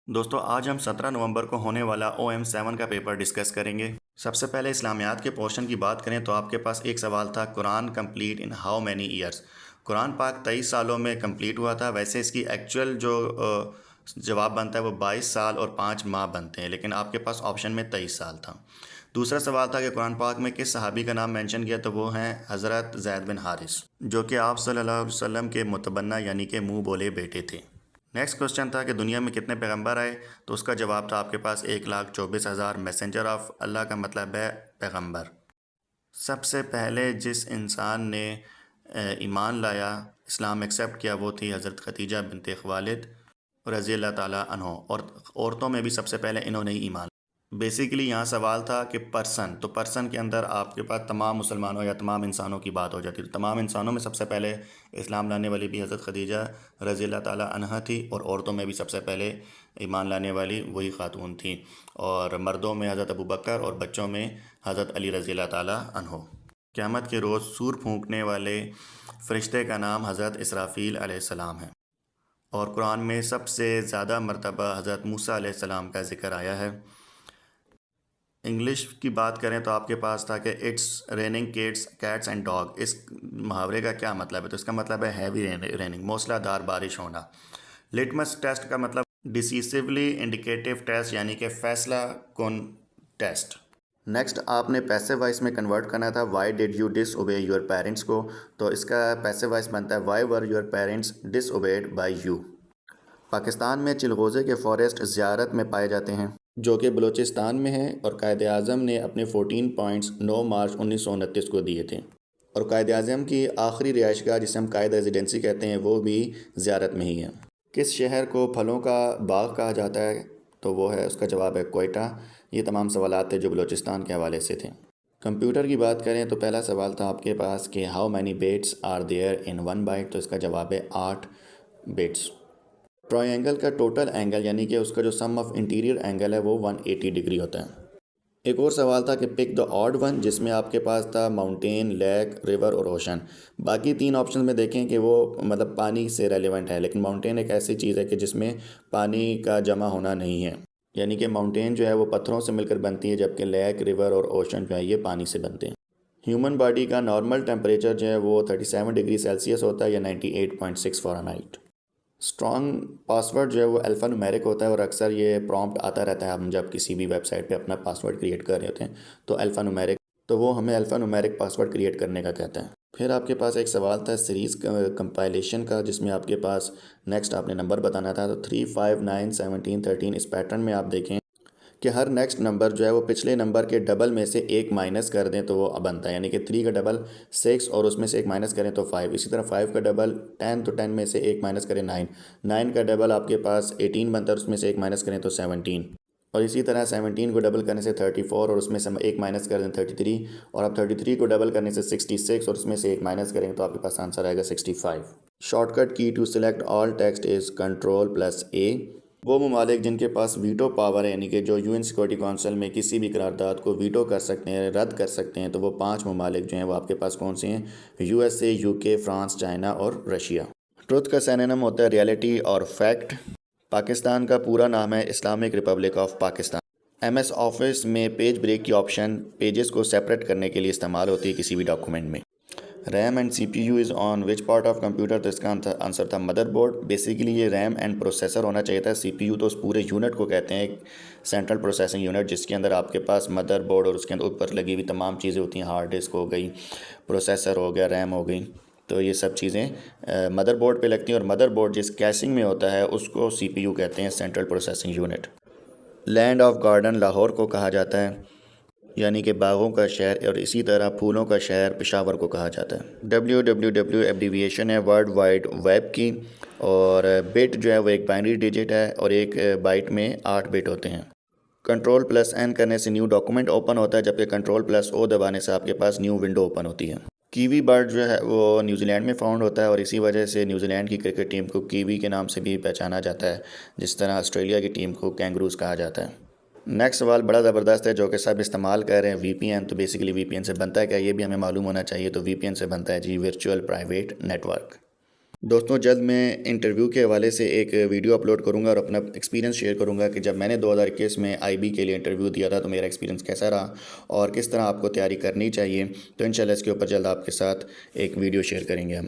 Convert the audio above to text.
دوستو آج ہم 17 نومبر کو ہونے والا OM7 کا پیپر ڈسکس کریں گے۔ سب سے پہلے اسلامیات کے پورشن کی بات کریں تو آپ کے پاس ایک سوال تھا، Quran complete in how many years? Quran پاک 23 سالوں میں کمپلیٹ ہوا تھا۔ ویسے اس کی ایکچوئل جو جواب بنتا ہے وہ 22 سال اور 5 ماہ بنتے ہیں، لیکن آپ کے پاس آپشن میں 23 سال تھا۔ دوسرا سوال تھا کہ قرآن پاک میں کس صحابی کا نام مینشن کیا، تو وہ ہیں حضرت زید بن حارث، جو کہ آپ صلی اللہ علیہ وسلم کے متبنہ یعنی کہ منہ بولے بیٹے تھے۔ نیکسٹ کوسچن تھا کہ دنیا میں کتنے پیغمبر آئے، تو اس کا جواب تھا آپ کے پاس 1,24,000۔ میسنجر آف اللہ کا مطلب ہے پیغمبر۔ سب سے پہلے جس انسان نے ایمان لایا، اسلام ایکسیپٹ کیا، وہ تھی حضرت خدیجہ بنت خوالد رضی اللہ تعالیٰ عنہ، اور عورتوں میں بھی سب سے پہلے انہوں نے ہی ایمان۔ بیسیکلی یہاں سوال تھا کہ تو پرسن کے اندر آپ کے پاس تمام مسلمانوں یا تمام انسانوں کی بات ہو جاتی ہے۔ تمام انسانوں میں سب سے پہلے اسلام لانے والی بھی حضرت خدیجہ رضی اللہ تعالیٰ عنہ تھی، اور عورتوں میں بھی سب سے پہلے ایمان لانے والی وہی خاتون تھی، اور مردوں میں حضرت ابوبکر اور بچوں میں حضرت علی رضی اللہ تعالیٰ عنہ۔ قیامت کے روز سور پھونکنے والے فرشتے کا نام حضرت اسرافیل علیہ السلام ہے، اور قرآن میں سب سے زیادہ مرتبہ حضرت موسیٰ علیہ السلام کا ذکر آیا ہے۔ انگلش کی بات کریں تو آپ کے پاس تھا کہ it's raining cats and dog. اس محاورے کا کیا مطلب ہے، تو اس کا مطلب ہے ہیوی ریننگ، موسلا دار بارش ہونا۔ لٹمس ٹیسٹ کا مطلب ڈیسیسیولی انڈیکیٹو ٹیسٹ، یعنی کہ فیصلہ کن ٹیسٹ۔ نیکسٹ آپ نے پیسو وائس میں کنورٹ کرنا تھا why did you disobey your parents کو، تو اس کا پیسو وائس بنتا ہے why were your parents disobeyed by you. Pakistan میں چلغوزے کے فارسٹ زیارت میں پائے جاتے ہیں، جو کہ بلوچستان میں ہیں، اور قائد اعظم نے اپنے 14 پوائنٹس 9 مارچ 1929 کو دیے تھے، اور قائد اعظم کی آخری رہائش گاہ جسے ہم قائد ریزیڈنسی کہتے ہیں وہ بھی زیارت میں ہی ہے۔ کس شہر کو پھلوں کا باغ کہا جاتا ہے، تو وہ ہے، اس کا جواب ہے کوئٹہ۔ یہ تمام سوالات تھے جو بلوچستان کے حوالے سے تھے۔ کمپیوٹر کی بات کریں تو پہلا سوال تھا آپ کے پاس کہ how many bits are there in 1 byte, تو اس کا جواب ہے 8 بٹس۔ ٹرائنگل کا ٹوٹل اینگل یعنی کہ اس کا جو سم آف انٹیریئر اینگل ہے وہ 180 ڈگری ہوتا ہے۔ ایک اور سوال تھا کہ پک دا آڈ ون، جس میں آپ کے پاس تھا ماؤنٹین، لیک، ریور اور اوشن۔ باقی 3 آپشن میں دیکھیں کہ وہ مطلب پانی سے ریلیونٹ ہے، لیکن ماؤنٹین ایک ایسی چیز ہے کہ جس میں پانی کا جمع ہونا نہیں ہے، یعنی کہ ماؤنٹین جو ہے وہ پتھروں سے مل کر بنتی ہے، جبکہ لیک، ریور اور اوشن جو ہے یہ پانی سے بنتے ہیں۔ ہیومن باڈی کا نارمل ٹیمپریچر جو ہے وہ 37 ڈگری سیلسیس ہوتا ہے یا 98.6 فارنہائٹ۔ اسٹرانگ پاسورڈ جو ہے وہ الفا نومیرک ہوتا ہے، اور اکثر یہ پرومپٹ آتا رہتا ہے، ہم جب کسی بھی ویب سائٹ پہ اپنا پاسورڈ کریٹ کر رہے ہوتے ہیں تو الفا نومیرک، تو وہ ہمیں الفا نومیرک پاسورڈ کریٹ کرنے کا کہتا ہے۔ پھر آپ کے پاس ایک سوال تھا سیریز کمپائلیشن کا، جس میں آپ کے پاس نیکسٹ آپ نے نمبر بتانا تھا، تو 3 5 9 17 13۔ اس پیٹرن میں آپ دیکھیں کہ ہر نیکسٹ نمبر جو ہے وہ پچھلے نمبر کے ڈبل میں سے ایک مائنس کر دیں تو وہ بنتا ہے، یعنی کہ 3 کا ڈبل 6 اور اس میں سے ایک مائنس کریں تو 5۔ اسی طرح 5 کا ڈبل 10 تو 10 میں سے ایک مائنس کریں 9۔ 9 کا ڈبل آپ کے پاس 18 بنتا ہے اور اس میں سے ایک مائنس کریں تو 17۔ اور اسی طرح 17 کو ڈبل کرنے سے 34 اور اس میں سے ایک مائنس کر دیں 33، اور اب 33 کو ڈبل کرنے سے 66 اور اس میں سے ایک مائنس کریں تو آپ کے پاس آنسر آئے گا 65۔ Shortcut key to select all text is Ctrl+A۔ وہ ممالک جن کے پاس ویٹو پاور ہے، یعنی کہ جو UN سیکورٹی کونسل میں کسی بھی قرارداد کو ویٹو کر سکتے ہیں، رد کر سکتے ہیں، تو وہ 5 ممالک جو ہیں وہ آپ کے پاس کون سے ہیں؟ USA، UK، فرانس، چائنا اور رشیا۔ ٹروتھ کا سینونیم ہوتا ہے ریالٹی اور فیکٹ۔ پاکستان کا پورا نام ہے Islamic republic of Pakistan. MS office میں پیج بریک کی آپشن پیجز کو سیپریٹ کرنے کے لیے استعمال ہوتی ہے کسی بھی ڈاکومنٹ میں۔ RAM and CPU is on which part of computer, تو اس کا آنسر تھا مدر بورڈ۔ بیسیکلی یہ ریم اینڈ پروسیسر ہونا چاہیے تھا، CPU تو اس پورے یونٹ کو کہتے ہیں، ایک سینٹرل پروسیسنگ یونٹ، جس کے اندر آپ کے پاس مدر بورڈ اور اس کے اندر اوپر لگی ہوئی تمام چیزیں ہوتی ہیں، ہارڈ ڈسک ہو گئی، پروسیسر ہو گیا، ریم ہو گئی، تو یہ سب چیزیں مدر بورڈ پہ لگتی ہیں، اور مدر بورڈ جس کیسنگ میں ہوتا ہے اس کو CPU کہتے ہیں، central processing unit. Land of garden Lahore کو کہا جاتا ہے، یعنی کہ باغوں کا شہر، اور اسی طرح پھولوں کا شہر پشاور کو کہا جاتا ہے۔ WWW ایبریویشن ہے ورلڈ وائڈ ویب کی، اور بٹ جو ہے وہ ایک بائنری ڈیجٹ ہے، اور ایک بائٹ میں 8 بٹ ہوتے ہیں۔ Ctrl+N کرنے سے نیو ڈاکومنٹ اوپن ہوتا ہے، جبکہ Ctrl+O دبانے سے آپ کے پاس نیو ونڈو اوپن ہوتی ہے۔ کیوی برڈ جو ہے وہ نیوزی لینڈ میں فاؤنڈ ہوتا ہے، اور اسی وجہ سے نیوزی لینڈ کی کرکٹ ٹیم کو کیوی کے نام سے بھی پہچانا جاتا ہے، جس طرح آسٹریلیا کی ٹیم کو کینگروز کہا جاتا ہے۔ نیکسٹ سوال بڑا زبردست ہے جو کہ سب استعمال کر رہے ہیں، VPN۔ تو بیسیکلی VPN سے بنتا ہے کیا، یہ بھی ہمیں معلوم ہونا چاہیے۔ تو VPN سے بنتا ہے جی ورچوئل پرائیویٹ نیٹ ورک۔ دوستوں جلد میں انٹرویو کے حوالے سے ایک ویڈیو اپلوڈ کروں گا اور اپنا ایکسپیرینس شیئر کروں گا کہ جب میں نے 2021 میں آئی بی کے لیے انٹرویو دیا تھا تو میرا ایکسپیرینس کیسا رہا اور کس طرح آپ کو تیاری کرنی چاہیے. تو انشاءاللہ اس کے اوپر جلد آپ کے ساتھ ایک ویڈیو شیئر کریں گے ہم.